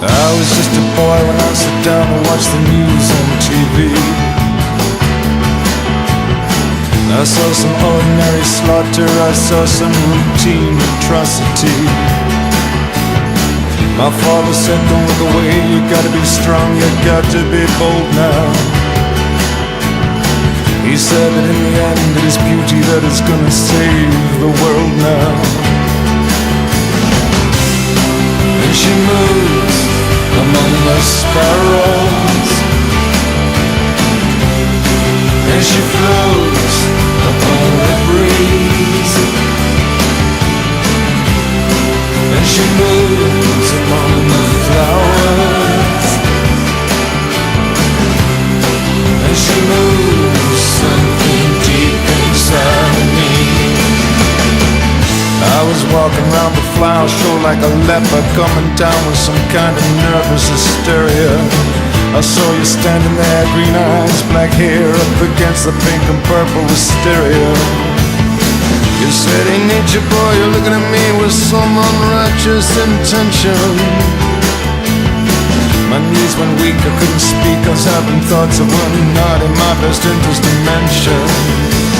I was just a boy when I sat down to watch the news on TV. I saw some ordinary slaughter, I saw some routine atrocity. My father said, don't look away, you gotta be strong, you got to be bold now. He said that in the end it is beauty that is gonna save the world now. And she moves among the sparrows, and she floats upon the breeze, and she moves among the flowers, and she moves something deep inside me. I was walking around the flower show like a leper, coming down with some kind of nervous hysteria. I saw you standing there, green eyes, black hair, up against the pink and purple wisteria. You said, hey nature boy, you're looking at me with some unrighteous intention. My knees went weak, I couldn't speak, I was having thoughts of one not in my best interest to mention.